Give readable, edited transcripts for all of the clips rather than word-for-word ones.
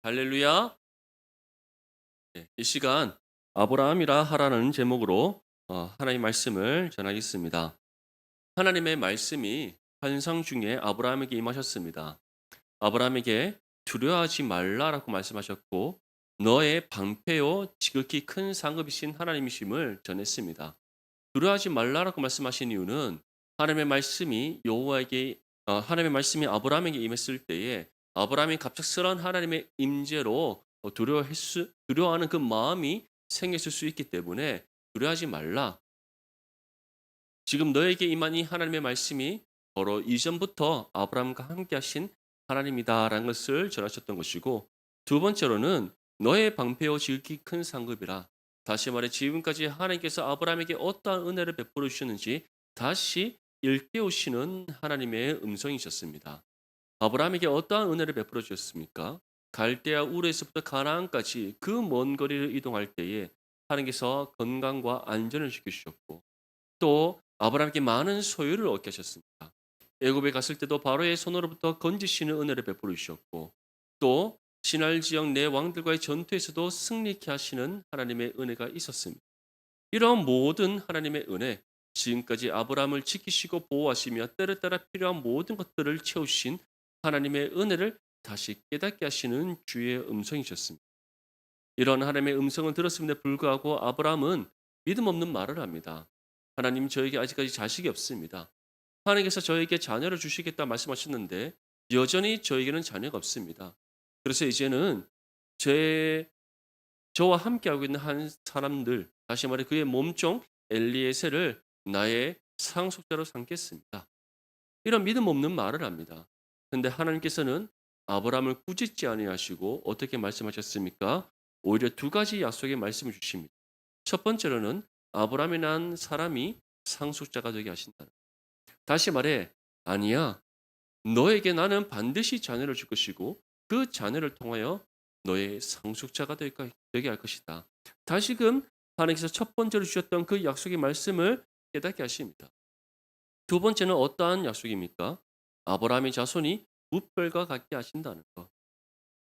할렐루야. 이 시간 아브라함이라 하라는 제목으로 하나님의 말씀을 전하겠습니다. 하나님의 말씀이 환상 중에 아브라함에게 임하셨습니다. 아브라함에게 두려워하지 말라라고 말씀하셨고 너의 방패요 지극히 큰 상급이신 하나님이심을 전했습니다. 두려워하지 말라라고 말씀하신 이유는 하나님의 말씀이 하나님의 말씀이 아브라함에게 임했을 때에 아브라함이 갑작스러운 하나님의 임재로 두려워하는 그 마음이 생겼을 수 있기 때문에 두려워하지 말라. 지금 너에게 임한 이 하나님의 말씀이 바로 이전부터 아브라함과 함께 하신 하나님이다라는 것을 전하셨던 것이고, 두 번째로는 너의 방패요 지극히 큰 상급이라. 다시 말해 지금까지 하나님께서 아브라함에게 어떠한 은혜를 베풀어 주셨는지 다시 일깨우시는 하나님의 음성이셨습니다. 아브라함에게 어떠한 은혜를 베풀어 주셨습니까? 갈대아 우르에서부터 가나안까지 그 먼 거리를 이동할 때에 하나님께서 건강과 안전을 지켜주셨고, 또 아브라함에게 많은 소유를 얻게 하셨습니다. 애굽에 갔을 때도 바로의 손으로부터 건지시는 은혜를 베풀어 주셨고, 또 신할 지역 내 왕들과의 전투에서도 승리케 하시는 하나님의 은혜가 있었습니다. 이러한 모든 하나님의 은혜, 지금까지 아브라함을 지키시고 보호하시며 때를 따라 필요한 모든 것들을 채우신 하나님의 은혜를 다시 깨닫게 하시는 주의 음성이셨습니다. 이런 하나님의 음성을 들었음에도 불구하고 아브라함은 믿음 없는 말을 합니다. 하나님, 저에게 아직까지 자식이 없습니다. 하나님께서 저에게 자녀를 주시겠다 말씀하셨는데 여전히 저에게는 자녀가 없습니다. 그래서 이제는 제 저와 함께하고 있는 한 사람들, 다시 말해 그의 몸종 엘리에셀을 나의 상속자로 삼겠습니다. 이런 믿음 없는 말을 합니다. 근데 하나님께서는 아브라함을 꾸짖지 아니하시고 어떻게 말씀하셨습니까? 오히려 두 가지 약속의 말씀을 주십니다. 첫 번째로는 아브라함이 낳은 사람이 상속자가 되게 하신다. 다시 말해, 아니야, 너에게 나는 반드시 자녀를 줄 것이고 그 자녀를 통하여 너의 상속자가 되게 할 것이다. 다시금 하나님께서 첫 번째로 주셨던 그 약속의 말씀을 깨닫게 하십니다. 두 번째는 어떠한 약속입니까? 아브라함의 자손이 무별과 같게 하신다는 것.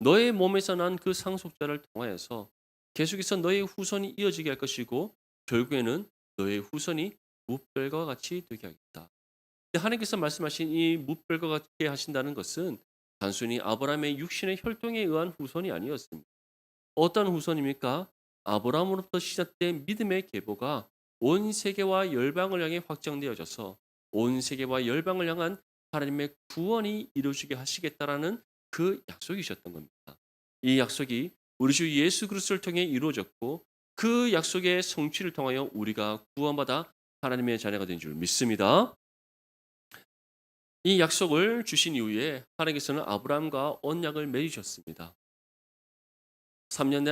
너의 몸에서 난 그 상속자를 통하여서 계속해서 너의 후손이 이어지게 할 것이고 결국에는 너의 후손이 무별과 같이 되게 하겠다. 하나님께서 말씀하신 이 무별과 같게 하신다는 것은 단순히 아브라함의 육신의 혈통에 의한 후손이 아니었습니다. 어떤 후손입니까? 아브라함으로부터 시작된 믿음의 계보가 온 세계와 열방을 향해 확장되어져서 온 세계와 열방을 향한 하나님의 구원이 이루어지게 하시겠다라는 그 약속이셨던 겁니다. 이 약속이 우리 주 예수 그리스도를 통해 이루어졌고 그 약속의 성취를 통하여 우리가 구원받아 하나님의 자녀가 된 줄 믿습니다. 이 약속을 주신 이후에 하나님께서는 아브라함과 언약을 맺으셨습니다. 3년 내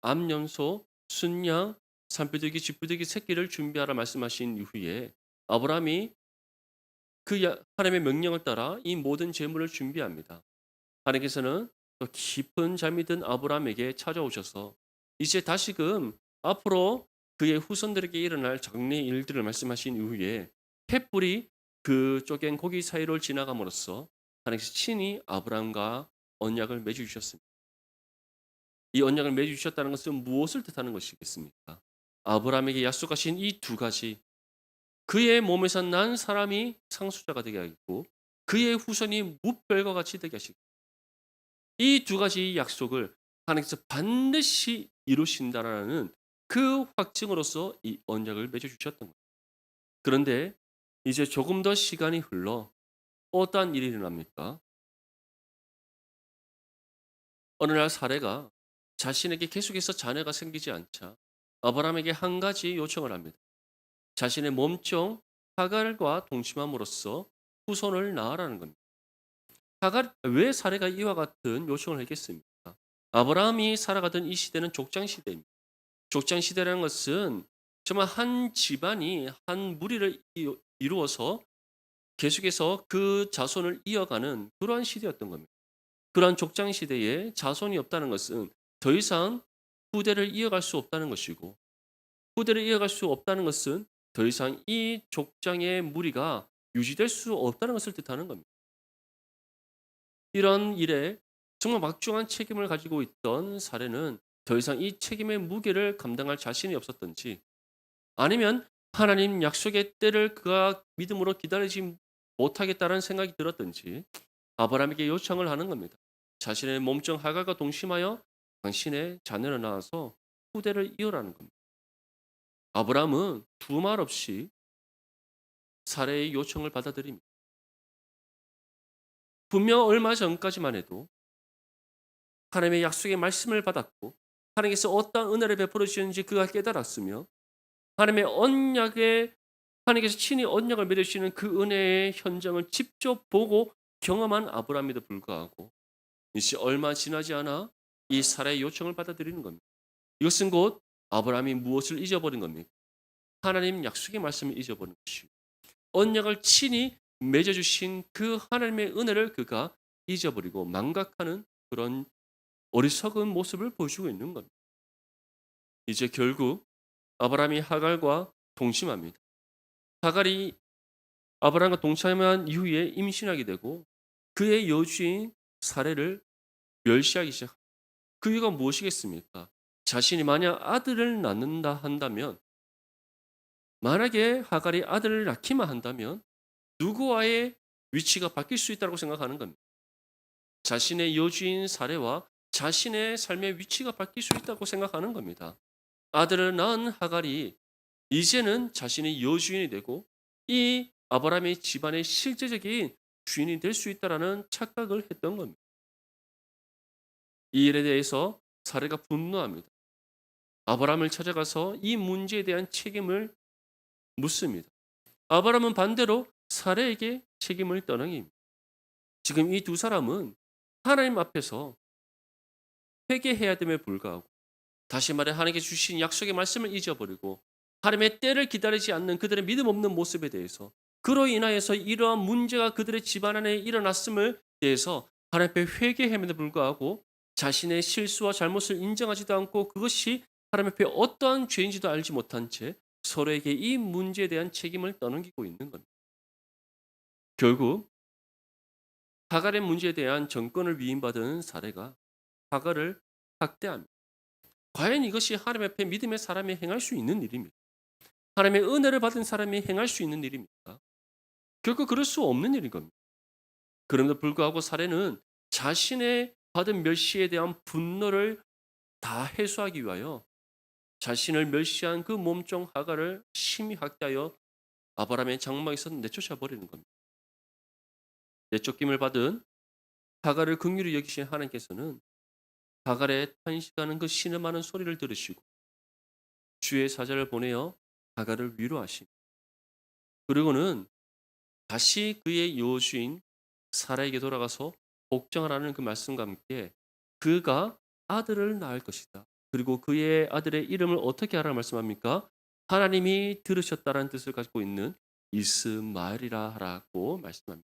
암염소, 순양, 산비둘기, 쥐비둘기 새끼를 준비하라 말씀하신 이후에 아브라함이 하나님의 명령을 따라 이 모든 제물을 준비합니다. 하나님께서는 또 깊은 잠이 든 아브라함에게 찾아오셔서 이제 다시금 앞으로 그의 후손들에게 일어날 장래 일들을 말씀하신 이후에 횃불이 그 쪼갠 고기 사이를 지나감으로써 하나님께서 친히 아브라함과 언약을 맺어 주셨습니다. 이 언약을 맺어 주셨다는 것은 무엇을 뜻하는 것이겠습니까? 아브라함에게 약속하신 이 두 가지, 그의 몸에서 난 사람이 상속자가 되게 하겠고 그의 후손이 무별과 같이 되게 하시고, 이 두 가지 약속을 하나님께서 반드시 이루신다라는 그 확증으로서 이 언약을 맺어 주셨던 거예요. 그런데 이제 조금 더 시간이 흘러 어떠한 일이 일어납니까? 어느 날 사례가 자신에게 계속해서 자녀가 생기지 않자 아브라함에게 한 가지 요청을 합니다. 자신의 몸종 하갈과 동침함으로써 후손을 낳으라는 겁니다. 왜 사례가 이와 같은 요청을 했겠습니까? 아브라함이 살아가던 이 시대는 족장 시대입니다. 족장 시대라는 것은 정말 한 집안이 한 무리를 이루어서 계속해서 그 자손을 이어가는 그러한 시대였던 겁니다. 그러한 족장 시대에 자손이 없다는 것은 더 이상 후대를 이어갈 수 없다는 것이고, 후대를 이어갈 수 없다는 것은 더 이상 이 족장의 무리가 유지될 수 없다는 것을 뜻하는 겁니다. 이런 일에 정말 막중한 책임을 가지고 있던 사례는 더 이상 이 책임의 무게를 감당할 자신이 없었던지, 아니면 하나님 약속의 때를 그가 믿음으로 기다리지 못하겠다는 생각이 들었던지 아브라함에게 요청을 하는 겁니다. 자신의 몸종 하갈과 동심하여 당신의 자녀를 낳아서 후대를 이어라는 겁니다. 아브라함은 두말 없이 사례의 요청을 받아들입니다. 분명 얼마 전까지만 해도 하나님의 약속의 말씀을 받았고 하나님께서 어떠한 은혜를 베풀어 주시는지 그가 깨달았으며 하나님의 언약에 하나님께서 친히 언약을 맺어 주시는 그 은혜의 현장을 직접 보고 경험한 아브라함에도 불구하고 이제 얼마 지나지 않아 이 사라의 요청을 받아들이는 겁니다. 이것은 곧 아브라함이 무엇을 잊어버린 겁니까? 하나님 약속의 말씀을 잊어버린 것이요. 언약을 친히 맺어 주신 그 하나님의 은혜를 그가 잊어버리고 망각하는 그런 어리석은 모습을 보여주고 있는 겁니다. 이제 결국 아브라함이 하갈과 동침합니다. 하갈이 아브라함과 동침한 이후에 임신하게 되고 그의 여주인 사례를 멸시하기 시작합니다. 그 이유가 무엇이겠습니까? 자신이 만약 아들을 낳는다 한다면, 만약에 하갈이 아들을 낳기만 한다면 누구와의 위치가 바뀔 수 있다고 생각하는 겁니다. 자신의 여주인 사례와 자신의 삶의 위치가 바뀔 수 있다고 생각하는 겁니다. 아들을 낳은 하갈이 이제는 자신의 여주인이 되고 이 아브라함의 집안의 실제적인 주인이 될 수 있다라는 착각을 했던 겁니다. 이 일에 대해서 사례가 분노합니다. 아브라함을 찾아가서 이 문제에 대한 책임을 묻습니다. 아브라함은 반대로 사례에게 책임을 떠넘깁니다. 지금 이 두 사람은 하나님 앞에서 회개해야 됨에 불구하고, 다시 말해 하나님께 주신 약속의 말씀을 잊어버리고 하나님의 때를 기다리지 않는 그들의 믿음 없는 모습에 대해서, 그로 인하여서 이러한 문제가 그들의 집안 안에 일어났음을 대해서 하나님 앞에 회개함에도 불구하고 자신의 실수와 잘못을 인정하지도 않고 그것이 하나님 앞에 어떠한 죄인지도 알지 못한 채 서로에게 이 문제에 대한 책임을 떠넘기고 있는 겁니다. 결국 하갈의 문제에 대한 정권을 위임받은 사례가 하갈을 학대합니다. 과연 이것이 하나님 앞에 믿음의 사람이 행할 수 있는 일입니까? 하나님의 은혜를 받은 사람이 행할 수 있는 일입니까? 결코 그럴 수 없는 일인 겁니다. 그럼에도 불구하고 사례는 자신의 받은 멸시에 대한 분노를 다 해소하기 위하여 자신을 멸시한 그 몸종 하갈을 심히 학대하여 아브라함의 장막에서 내쫓아 버리는 겁니다. 내쫓김을 받은 하갈을 긍휼히 여기신 하나님께서는 하갈의 탄식하는 그 신음하는 소리를 들으시고 주의 사자를 보내어 하갈을 위로하십니다. 그리고는 다시 그의 여주인 사라에게 돌아가서 복종하라는 그 말씀과 함께 그가 아들을 낳을 것이다. 그리고 그의 아들의 이름을 어떻게 하라 말씀합니까? 하나님이 들으셨다라는 뜻을 가지고 있는 이스마엘이라 하라고 말씀합니다.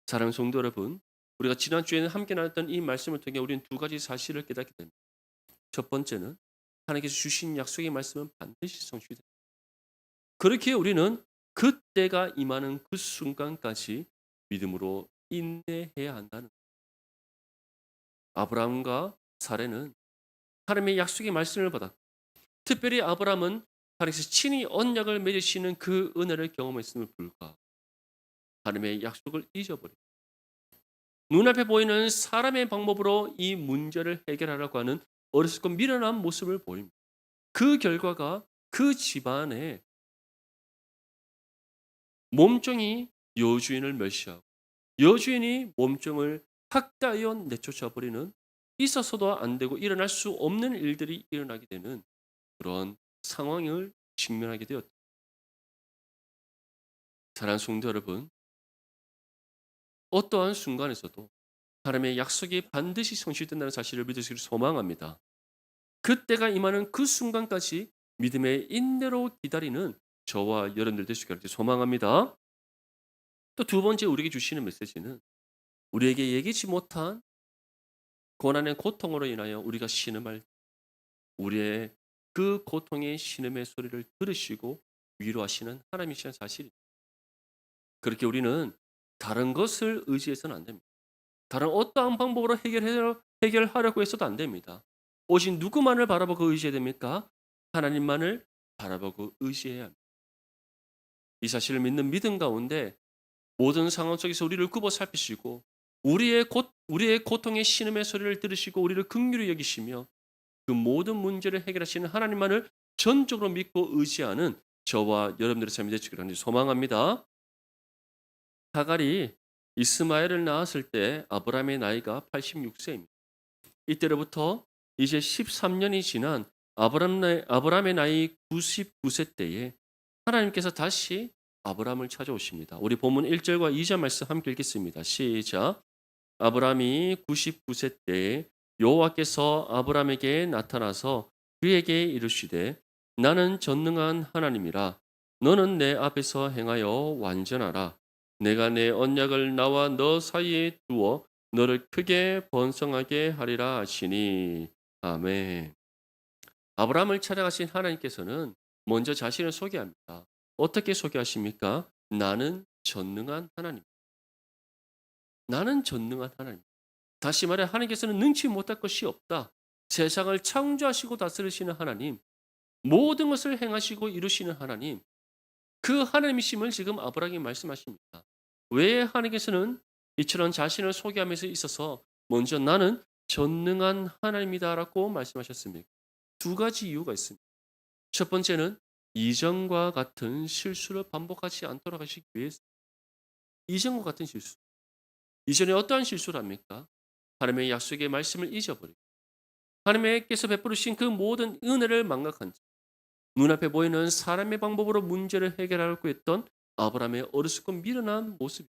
사랑하는 성도 여러분, 우리가 지난주에는 함께 나눴던 이 말씀을 통해 우리는 두 가지 사실을 깨닫게 됩니다. 첫 번째는 하나님께서 주신 약속의 말씀은 반드시 성취됩니다. 그렇게 우리는 그때가 임하는 그 순간까지 믿음으로 인내해야 한다는, 아브라함과 사례는 하나님의 약속의 말씀을 받았고 특별히 아브라함은 하나님께서 친히 언약을 맺으시는 그 은혜를 경험했음을 불구하고 하나님의 약속을 잊어버리고 눈앞에 보이는 사람의 방법으로 이 문제를 해결하려고 하는 어리석고 미련한 모습을 보입니다. 그 결과가 그 집안에 몸종이 여주인을 멸시하고 여주인이 몸종을 학대하여 내쫓아 버리는, 있어서도 안 되고 일어날 수 없는 일들이 일어나게 되는 그런 상황을 직면하게 되었다. 사랑하는 성도 여러분, 어떠한 순간에서도 하나님의 약속이 반드시 성취된다는 사실을 믿으시기를 소망합니다. 그때가 임하는 그 순간까지 믿음의 인내로 기다리는 저와 여러분들 되시기를 소망합니다. 또 두 번째 우리에게 주시는 메시지는 우리에게 예기치 못한 고난의 고통으로 인하여 우리가 신음할 우리의 그 고통의 신음의 소리를 들으시고 위로하시는 하나님이시라는 사실입니다. 그렇게 우리는 다른 것을 의지해서는 안 됩니다. 다른 어떠한 방법으로 해결하려고 해서도 안 됩니다. 오직 누구만을 바라보고 의지해야 됩니까? 하나님만을 바라보고 의지해야 합니다. 이 사실을 믿는 믿음 가운데 모든 상황 속에서 우리를 굽어 살피시고 우리의 고통의 신음의 소리를 들으시고 우리를 긍휼히 여기시며 그 모든 문제를 해결하시는 하나님만을 전적으로 믿고 의지하는 저와 여러분들의 삶이 되시기를 간절히 소망합니다. 하갈이 이스마엘을 낳았을 때 아브라함의 나이가 86세입니다. 이때로부터 이제 13년이 지난 아브라함의 나이 99세 때에 하나님께서 다시 아브라함을 찾아오십니다. 우리 본문 1절과 2절 말씀 함께 읽겠습니다. 시작. 아브라함이 99세 때에 여호와께서 아브라함에게 나타나서 그에게 이르시되 나는 전능한 하나님이라 너는 내 앞에서 행하여 완전하라 내가 내 언약을 나와 너 사이에 두어 너를 크게 번성하게 하리라 하시니 아멘. 아브라함을 찾아가신 하나님께서는 먼저 자신을 소개합니다. 어떻게 소개하십니까? 나는 전능한 하나님. 나는 전능한 하나님. 다시 말해 하나님께서는 능치 못할 것이 없다. 세상을 창조하시고 다스리시는 하나님, 모든 것을 행하시고 이루시는 하나님, 그 하나님이심을 지금 아브라함이 말씀하십니다. 왜 하나님께서는 이처럼 자신을 소개하면서 있어서 먼저 나는 전능한 하나님이다라고 말씀하셨습니까? 두 가지 이유가 있습니다. 첫 번째는 이전과 같은 실수를 반복하지 않도록 하시기 위해서. 이전과 같은 실수. 이전에 어떠한 실수를 합니까? 하나님의 약속의 말씀을 잊어버리고 하나님께서 베푸르신 그 모든 은혜를 망각한 채 눈앞에 보이는 사람의 방법으로 문제를 해결하려고 했던 아브라함의 어리석고 미련한 모습.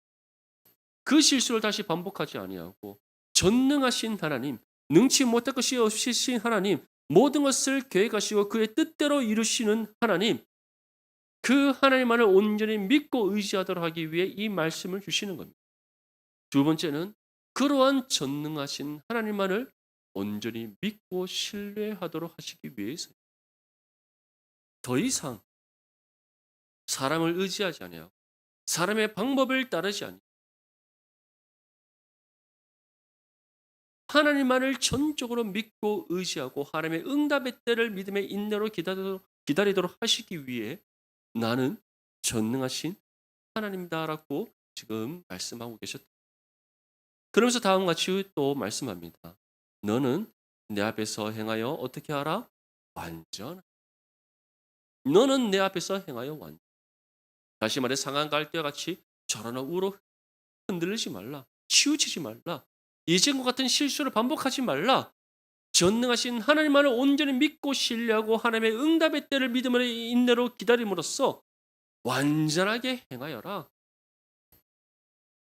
그 실수를 다시 반복하지 아니하고 전능하신 하나님, 능치 못할 것이 없으신 하나님, 모든 것을 계획하시고 그의 뜻대로 이루시는 하나님, 그 하나님만을 온전히 믿고 의지하도록 하기 위해 이 말씀을 주시는 겁니다. 두 번째는 그러한 전능하신 하나님만을 온전히 믿고 신뢰하도록 하시기 위해서 더 이상 사람을 의지하지 아니하고 사람의 방법을 따르지 아니 하나님만을 전적으로 믿고 의지하고 하나님의 응답의 때를 믿음의 인내로 기다리도록 하시기 위해 나는 전능하신 하나님이다라고 지금 말씀하고 계셨다. 그러면서 다음과 같이 또 말씀합니다. 너는 내 앞에서 행하여 어떻게 하라? 완전. 너는 내 앞에서 행하여 완전. 다시 말해 상한 갈대와 같이 저러나 우로 흔들리지 말라. 치우치지 말라. 이전과 같은 실수를 반복하지 말라. 전능하신 하나님만을 온전히 믿고 신뢰하고 하나님의 응답의 때를 믿음으로 인내로 기다림으로써 완전하게 행하여라.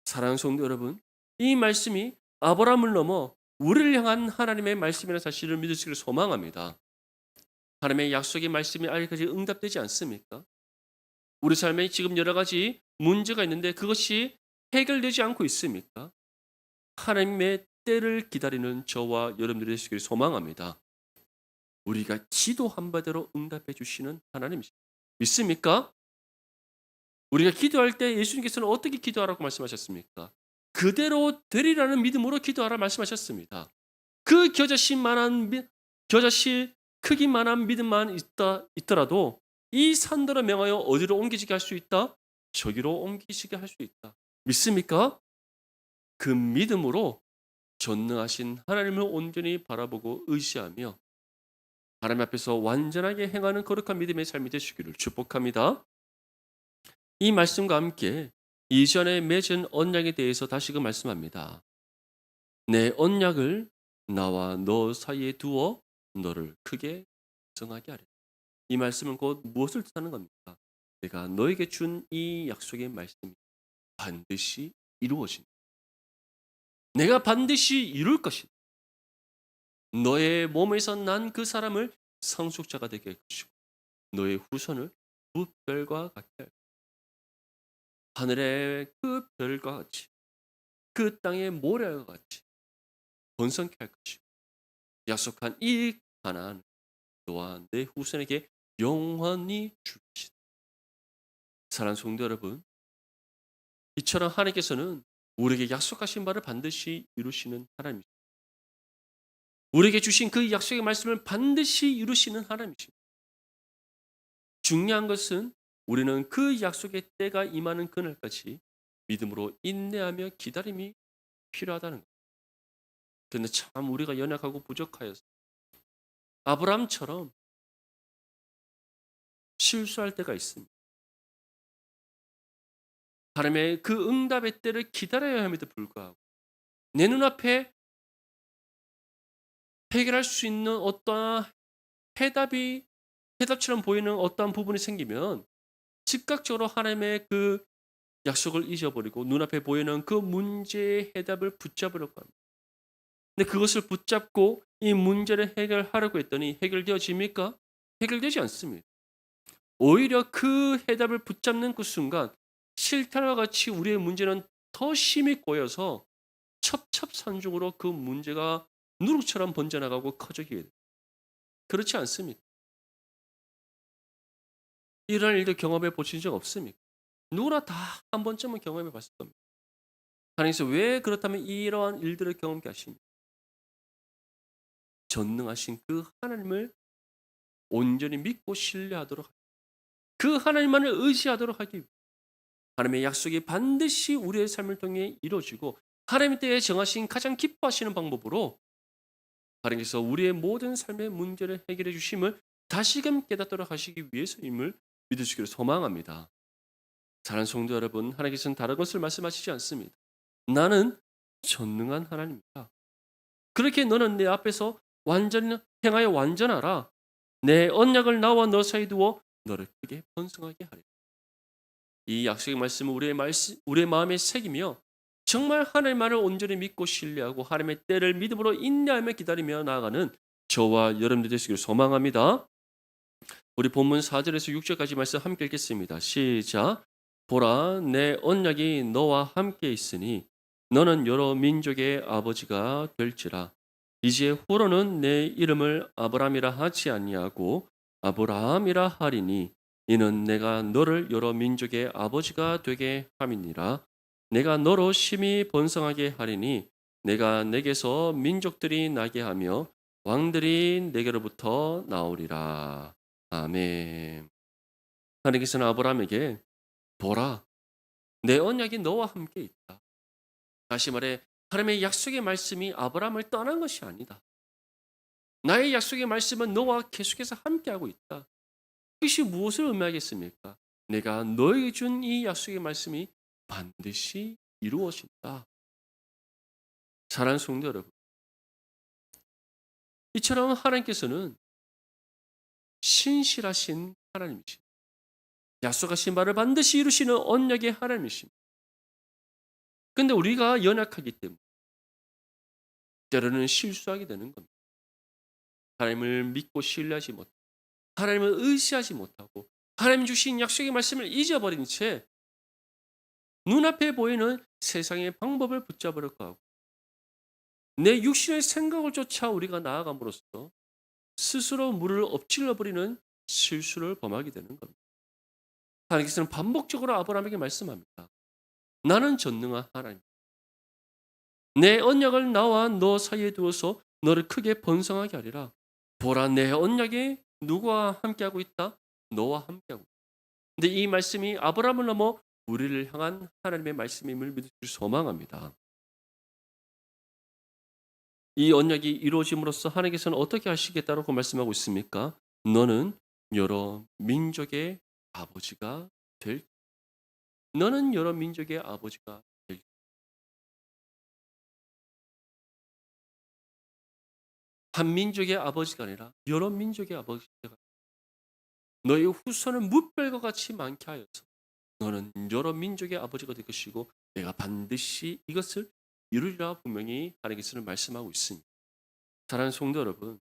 사랑하는 성도 여러분, 이 말씀이 아브라함을 넘어 우리를 향한 하나님의 말씀이라는 사실을 믿으시기를 소망합니다. 하나님의 약속의 말씀이 아직까지 응답되지 않습니까? 우리 삶에 지금 여러 가지 문제가 있는데 그것이 해결되지 않고 있습니까? 하나님의 때를 기다리는 저와 여러분들이 되시기를 소망합니다. 우리가 기도한 바대로 응답해 주시는 하나님이십니다. 믿습니까? 우리가 기도할 때 예수님께서는 어떻게 기도하라고 말씀하셨습니까? 그대로 되리라는 믿음으로 기도하라 말씀하셨습니다. 그 겨자씨 크기만한 믿음만 있더라도 이 산더러 명하여 어디로 옮기지게 할 수 있다? 저기로 옮기시게 할 수 있다. 믿습니까? 그 믿음으로 전능하신 하나님을 온전히 바라보고 의지하며 하나님 앞에서 완전하게 행하는 거룩한 믿음의 삶이 되시기를 축복합니다. 이 말씀과 함께 이전에 맺은 언약에 대해서 다시금 말씀합니다. 내 언약을 나와 너 사이에 두어 너를 크게 정하게 하리라. 이 말씀은 곧 무엇을 뜻하는 겁니까? 내가 너에게 준 이 약속의 말씀이 반드시 이루어진다. 내가 반드시 이룰 것이다. 너의 몸에서 난 그 사람을 상속자가 되게 할 것이고 너의 후손을 그 별과 같게 할 것이다. 하늘의 그 별과 같이 그 땅의 모래와 같이 번성케 할 것이고 약속한 이 가나안 너와 내 후손에게 영원히 줄 것이다. 사랑하는 성도 여러분, 이처럼 하나님께서는 우리에게 약속하신 바를 반드시 이루시는 하나님이십니다. 우리에게 주신 그 약속의 말씀을 반드시 이루시는 하나님이십니다. 중요한 것은 우리는 그 약속의 때가 임하는 그날까지 믿음으로 인내하며 기다림이 필요하다는 것. 그런데 참 우리가 연약하고 부족하여서 아브라함처럼 실수할 때가 있습니다. 하나님의 그 응답의 때를 기다려야 함에도 불구하고 내 눈앞에 해결할 수 있는 어떠한 해답처럼 보이는 어떠한 부분이 생기면 즉각적으로 하나님의 그 약속을 잊어버리고 눈앞에 보이는 그 문제의 해답을 붙잡으려고 합니다. 근데 그것을 붙잡고 이 문제를 해결하려고 했더니 해결되어집니까? 해결되지 않습니다. 오히려 그 해답을 붙잡는 그 순간 실타래와 같이 우리의 문제는 더 심히 꼬여서 첩첩산중으로 그 문제가 누룩처럼 번져나가고 커지게 돼요. 그렇지 않습니까? 이런 일도 경험해 보신 적 없습니까? 누구나 다 한 번쯤은 경험해 봤을 겁니다. 하나님께서 왜 그렇다면 이러한 일들을 경험케 하십니까? 전능하신 그 하나님을 온전히 믿고 신뢰하도록 그 하나님만을 의지하도록 하기 위해 하나님의 약속이 반드시 우리의 삶을 통해 이루어지고 하나님 때에 정하신 가장 기뻐하시는 방법으로 하나님께서 우리의 모든 삶의 문제를 해결해 주심을 다시금 깨닫도록 하시기 위해서임을 믿으시기를 소망합니다. 사랑하는 성도 여러분, 하나님께서는 다른 것을 말씀하시지 않습니다. 나는 전능한 하나님이다. 그렇게 너는 내 앞에서 완전히 행하여 완전하라. 내 언약을 나와 너 사이에 두어 너를 크게 번성하게 하리라. 이 약속의 말씀은 우리의 마음에 새기며 정말 하나님만을 온전히 믿고 신뢰하고 하나님의 때를 믿음으로 인내하며 기다리며 나아가는 저와 여러분들 되시기를 소망합니다. 우리 본문 4절에서 6절까지 말씀 함께 읽겠습니다. 시작. 보라, 내 언약이 너와 함께 있으니 너는 여러 민족의 아버지가 될지라. 이제 후로는 내 이름을 아브라함이라 하지 아니하고 아브라함이라 하리니 이는 내가 너를 여러 민족의 아버지가 되게 함이니라. 내가 너로 심히 번성하게 하리니 내가 내게서 민족들이 나게 하며 왕들이 내게로부터 나오리라. 아멘. 하나님께서는 아브라함에게 보라, 내 언약이 너와 함께 있다. 다시 말해 하나님의 약속의 말씀이 아브라함을 떠난 것이 아니다. 나의 약속의 말씀은 너와 계속해서 함께하고 있다. 이것이 무엇을 의미하겠습니까? 내가 너에게 준 이 약속의 말씀이 반드시 이루어진다. 사랑하는 성도 여러분, 이처럼 하나님께서는 신실하신 하나님이십니다. 약속하신 바를 반드시 이루시는 언약의 하나님이십니다. 근데 우리가 연약하기 때문에 때로는 실수하게 되는 겁니다. 하나님을 믿고 신뢰하지 못하고 하나님을 의지하지 못하고 하나님 주신 약속의 말씀을 잊어버린 채 눈앞에 보이는 세상의 방법을 붙잡으려고 하고 내 육신의 생각을 쫓아 우리가 나아감으로써 스스로 물을 엎질러 버리는 실수를 범하게 되는 겁니다. 하나님께서는 반복적으로 아브라함에게 말씀합니다. 나는 전능한 하나님. 내 언약을 나와 너 사이에 두어서 너를 크게 번성하게 하리라. 보라, 내 언약이 누구와 함께하고 있다? 너와 함께하고 있다. 근데 이 말씀이 아브라함을 넘어 우리를 향한 하나님의 말씀임을 믿을 수 소망합니다. 이 언약이 이루어짐으로써 하나님께서는 어떻게 하시겠다고 말씀하고 있습니까? 너는 여러 민족의 아버지가 될 너는 여러 민족의 아버지가 될 한 민족의 아버지가 아니라 여러 민족의 아버지가 너의 후손을 무별과 같이 많게 하여서 너는 여러 민족의 아버지가 될 것이고 내가 반드시 이것을 이루리라 분명히 하나님께서는 말씀하고 있습니다. 사랑하는 성도 여러분,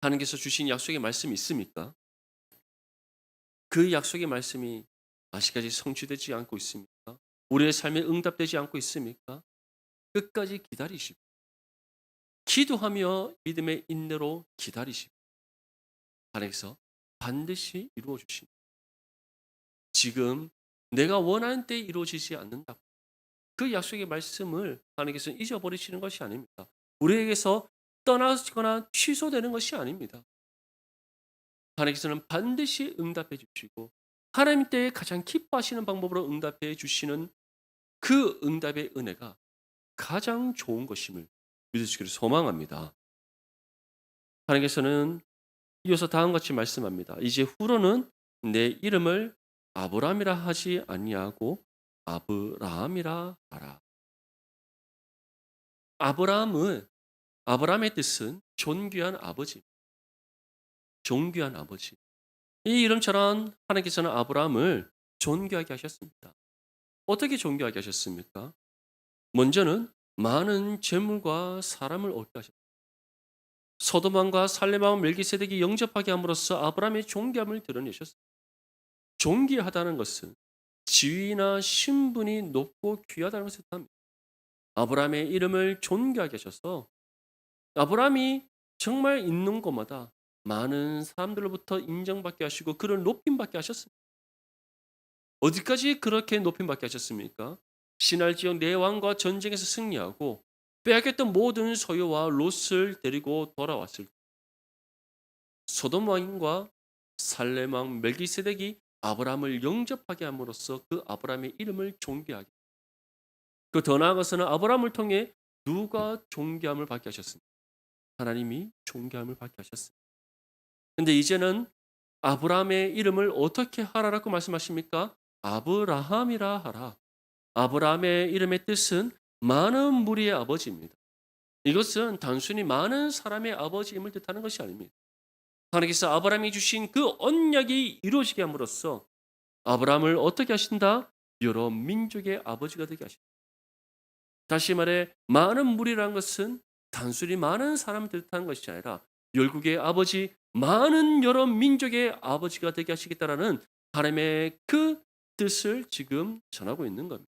하나님께서 주신 약속의 말씀이 있습니까? 그 약속의 말씀이 아직까지 성취되지 않고 있습니까? 우리의 삶에 응답되지 않고 있습니까? 끝까지 기다리십시오. 기도하며 믿음의 인내로 기다리십시오. 하나님께서 반드시 이루어 주십니다. 지금 내가 원하는 때에 이루어지지 않는다고 그 약속의 말씀을 하나님께서 잊어버리시는 것이 아닙니다. 우리에게서 떠나거나 취소되는 것이 아닙니다. 하나님께서는 반드시 응답해 주시고 하나님 때에 가장 기뻐하시는 방법으로 응답해 주시는 그 응답의 은혜가 가장 좋은 것임을 믿으시기를 소망합니다. 하나님께서는 이어서 다음과 같이 말씀합니다. 이제 후로는 내 이름을 아브라함이라 하지 아니하고 아브라함이라 하라. 아브라함의 뜻은 존귀한 아버지, 존귀한 아버지. 이 이름처럼 하나님께서는 아브라함을 존귀하게 하셨습니다. 어떻게 존귀하게 하셨습니까? 먼저는 많은 재물과 사람을 얻게 하셨습니다. 소돔왕과 살레마왕 멜기세덱이 영접하게 함으로써 아브라함의 존귀함을 드러내셨습니다. 존귀하다는 것은 지위나 신분이 높고 귀하다는 것을 뜻합니다. 아브라함의 이름을 존귀하게 하셔서 아브라함이 정말 있는 곳마다 많은 사람들로부터 인정받게 하시고 그를 높임받게 하셨습니다. 어디까지 그렇게 높임받게 하셨습니까? 시날 지역 네 왕과 전쟁에서 승리하고 빼앗겼던 모든 소유와 롯을 데리고 돌아왔을 때 소돔 왕과 살렘 왕 멜기세덱이 아브라함을 영접하게 함으로써 그 아브라함의 이름을 존귀하게, 그 더 나아가서는 아브라함을 통해 누가 존귀함을 받게 하셨습니까? 하나님이 존귀함을 받게 하셨습니다. 근데 이제는 아브라함의 이름을 어떻게 하라라고 말씀하십니까? 아브라함이라 하라. 아브라함의 이름의 뜻은 많은 무리의 아버지입니다. 이것은 단순히 많은 사람의 아버지임을 뜻하는 것이 아닙니다. 하나님께서 아브라함이 주신 그 언약이 이루어지게 함으로써 아브라함을 어떻게 하신다? 여러 민족의 아버지가 되게 하신다. 다시 말해 많은 무리라는 것은 단순히 많은 사람을 뜻하는 것이 아니라 열국의 아버지, 많은 여러 민족의 아버지가 되게 하시겠다라는 하나님의 그 뜻을 지금 전하고 있는 겁니다.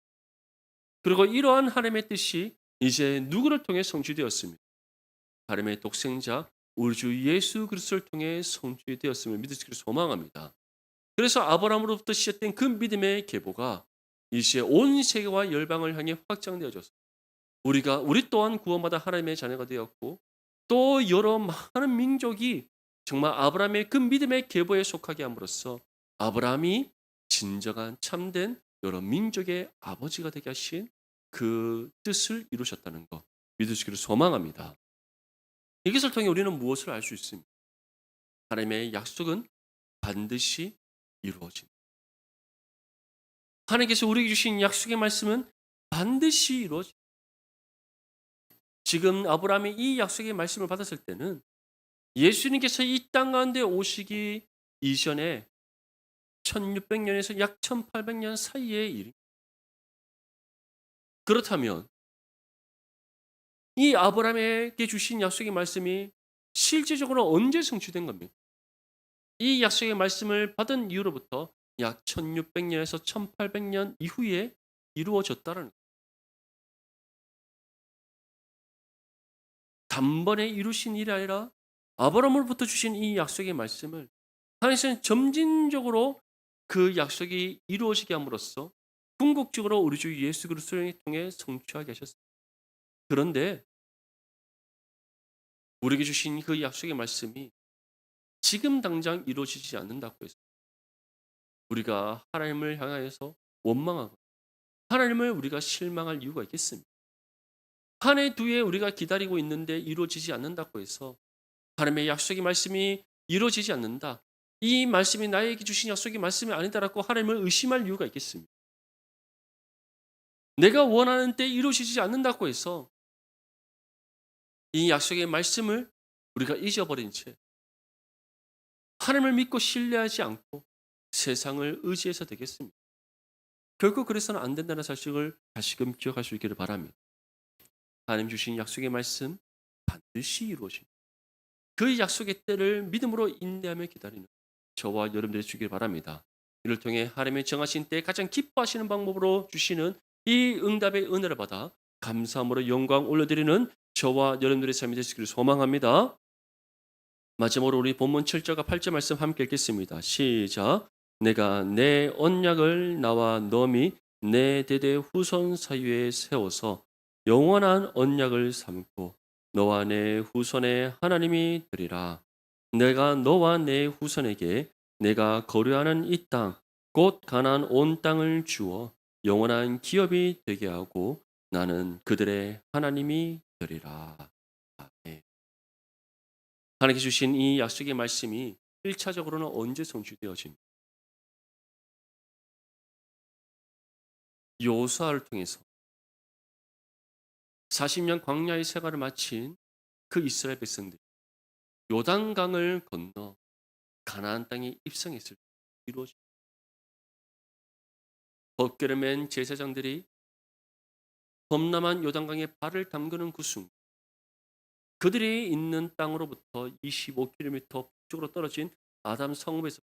그리고 이러한 하나님의 뜻이 이제 누구를 통해 성취되었습니까? 하나님의 독생자 우리 주 예수 그리스도를 통해 성취되었음을 믿으시기를 소망합니다. 그래서 아브라함으로부터 시작된 그 믿음의 계보가 이제 온 세계와 열방을 향해 확장되어졌습니다. 우리 또한 구원받아 하나님의 자녀가 되었고 또 여러 많은 민족이 정말 아브라함의 그 믿음의 계보에 속하게 함으로써 아브라함이 진정한 참된 여러 민족의 아버지가 되게 하신 그 뜻을 이루셨다는 것 믿으시기를 소망합니다. 이것을 통해 우리는 무엇을 알 수 있습니까? 하나님의 약속은 반드시 이루어진다. 하나님께서 우리에게 주신 약속의 말씀은 반드시 이루어진다. 지금 아브라함이 이 약속의 말씀을 받았을 때는 예수님께서 이 땅 가운데 오시기 이전에 1600년에서 약 1800년 사이의 일입니다. 그렇다면 이 아브라함에게 주신 약속의 말씀이 실제적으로 언제 성취된 겁니까? 이 약속의 말씀을 받은 이후로부터 약 1600년에서 1800년 이후에 이루어졌다는 거예요. 단번에 이루신 일이 아니라 아브라함으로부터 주신 이 약속의 말씀을 하나님께서는 점진적으로 그 약속이 이루어지게 함으로써 궁극적으로 우리 주 예수 그리스도를 통해 성취하게 하셨습니다. 그런데 우리에게 주신 그 약속의 말씀이 지금 당장 이루어지지 않는다고 해서 우리가 하나님을 향하여서 원망하고 하나님을 우리가 실망할 이유가 있겠습니까? 한 해 두 해 우리가 기다리고 있는데 이루어지지 않는다고 해서 하나님의 약속의 말씀이 이루어지지 않는다. 이 말씀이 나에게 주신 약속의 말씀이 아니다라고 하나님을 의심할 이유가 있겠습니까? 내가 원하는 때 이루어지지 않는다고 해서 이 약속의 말씀을 우리가 잊어버린 채 하나님을 믿고 신뢰하지 않고 세상을 의지해서 되겠습니다. 결국 그래서는 안 된다는 사실을 다시금 기억할 수 있기를 바랍니다. 하나님 주신 약속의 말씀 반드시 이루어집니다. 그 약속의 때를 믿음으로 인내하며 기다리는 저와 여러분들이 주길 바랍니다. 이를 통해 하나님의 정하신 때 가장 기뻐하시는 방법으로 주시는 이 응답의 은혜를 받아 감사함으로 영광 올려드리는 저와 여러분들의 삶이 되시기를 소망합니다. 마지막으로 우리 본문 7절과 8절 말씀 함께 읽겠습니다. 시작. 내가 내 언약을 나와 너미 내 대대 후손 사이에 세워서 영원한 언약을 삼고 너와 내 후손의 하나님이 되리라. 내가 너와 내 후손에게 내가 거류하는 이 땅, 곧 가나안 온 땅을 주어 영원한 기업이 되게 하고 나는 그들의 하나님이 되리라. 아멘. 하나님께 주신 이 약속의 말씀이 1차적으로는 언제 성취되어진 요수아를 통해서 40년 광야의 생활을 마친 그 이스라엘 백성들 요단강을 건너 가나안 땅에 입성했을 때 이루어진 법궤를 맨 제사장들이 범람한 요단강에 발을 담그는 그 순간 그들이 있는 땅으로부터 25km 북쪽으로 떨어진 아담 성읍에서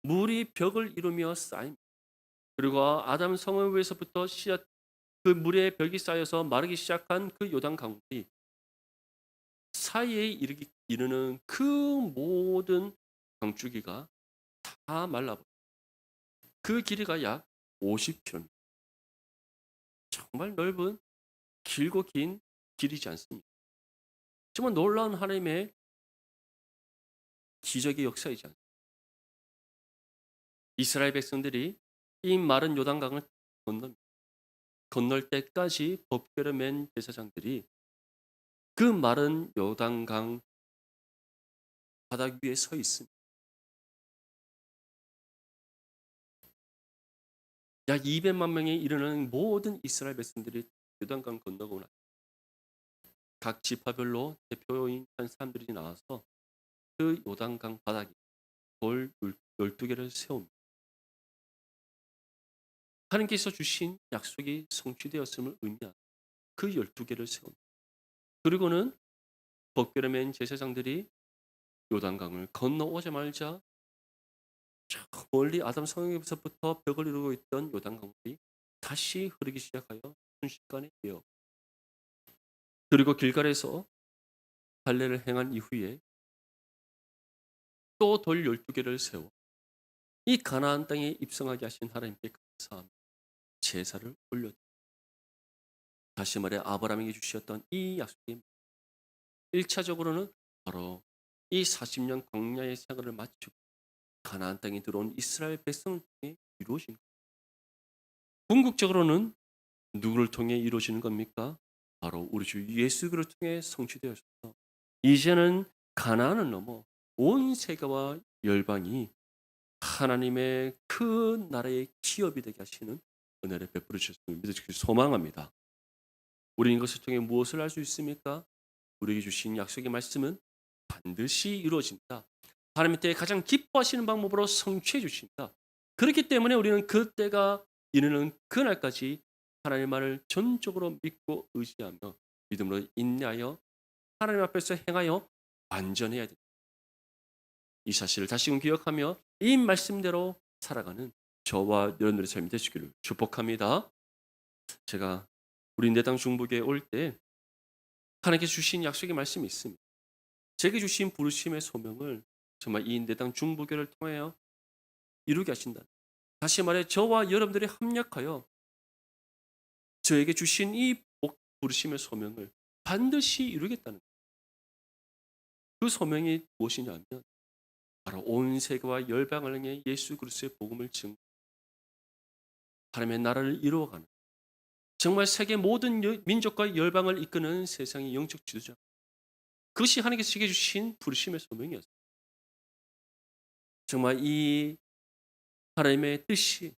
물이 벽을 이루며 쌓임 그리고 아담 성읍에서부터 씨앗 그 물의 벽이 쌓여서 마르기 시작한 그 요단 강물이 사이에 이르는 그 모든 강줄기가 다 말라버려. 그 길이가 약 50km. 정말 넓은 길고 긴 길이지 않습니까? 정말 놀라운 하나님의 기적의 역사이지 않습니까? 이스라엘 백성들이 이 마른 요단강을 건널 때까지 법궤를 맨 제사장들이 그 마른 요단강 바닥 위에 서 있습니다. 약 200만 명에 이르는 모든 이스라엘 백성들이 요단강 건너고 각 지파별로 대표인 한 사람들이 나와서 그 요단강 바닥에 돌 12개를 세웁니다. 하나님께서 주신 약속이 성취되었음을 의미하는 그 12개를 세웁니다. 그리고는 법궤를 맨 제사장들이 요단강을 건너오자마자 저 멀리 아담 성에서부터 벽을 이루고 있던 요단강물이 다시 흐르기 시작하여 순식간에 되어 그리고 길갈에서 할례를 행한 이후에 또 돌 12개를 세워 이 가나안 땅에 입성하게 하신 하나님께 감사하며 제사를 올렸다. 다시 말해 아브라함에게 주셨던 이 약속이 1차적으로는 바로 이 40년 광야의 생활을 마치고 가나안 땅에 들어온 이스라엘 백성을 통해 이루어진 것. 궁극적으로는 누구를 통해 이루어지는 겁니까? 바로 우리 주 예수 그리스도를 통해 성취되었습니다. 이제는 가나안을 넘어 온 세계와 열방이 하나님의 그 나라의 기업이 되게 하시는 은혜를 베풀어 주셨음을 믿어 주길 소망합니다. 우리는 이것을 통해 무엇을 할 수 있습니까? 우리에게 주신 약속의 말씀은 반드시 이루어진다. 하나님 때 가장 기뻐하시는 방법으로 성취해 주신다. 그렇기 때문에 우리는 그때가 이르는 그날까지 하나님의 말을 전적으로 믿고 의지하며 믿음으로 인내하여 하나님 앞에서 행하여 완전해야 된다. 이 사실을 다시금 기억하며 이 말씀대로 살아가는 저와 여러분들의 삶이 되시기를 축복합니다. 제가 우리 내당 중보교에 올 때 하나님께서 주신 약속의 말씀이 있습니다. 제게 주신 부르심의 소명을 정말 이 내당 중보교를 통하여 이루게 하신다. 다시 말해 저와 여러분들이 합력하여 저에게 주신 이 부르심의 소명을 반드시 이루겠다는 그 소명이 무엇이냐면 바로 온 세계와 열방을 향해 예수 그리스도의 복음을 증거 하나님의 나라를 이루어가는 정말 세계 모든 민족과 열방을 이끄는 세상의 영적 지도자 그것이 하나님께서 제게 주신 부르심의 소명이었어요. 정말 이 하나님의 뜻이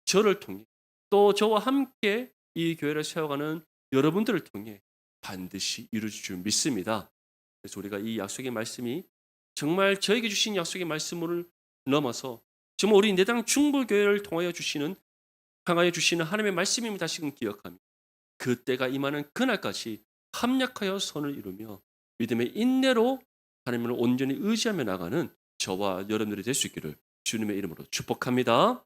저를 통해 또 저와 함께 이 교회를 세워가는 여러분들을 통해 반드시 이루어질 줄 믿습니다. 그래서 우리가 이 약속의 말씀이 정말 저에게 주신 약속의 말씀을 넘어서 정말 우리 내당 중보교회를 통하여 주시는 향하여 주시는 하나님의 말씀임을 다시금 기억하며 그때가 임하는 그날까지 합력하여 선을 이루며 믿음의 인내로 하나님을 온전히 의지하며 나가는 저와 여러분들이 될 수 있기를 주님의 이름으로 축복합니다.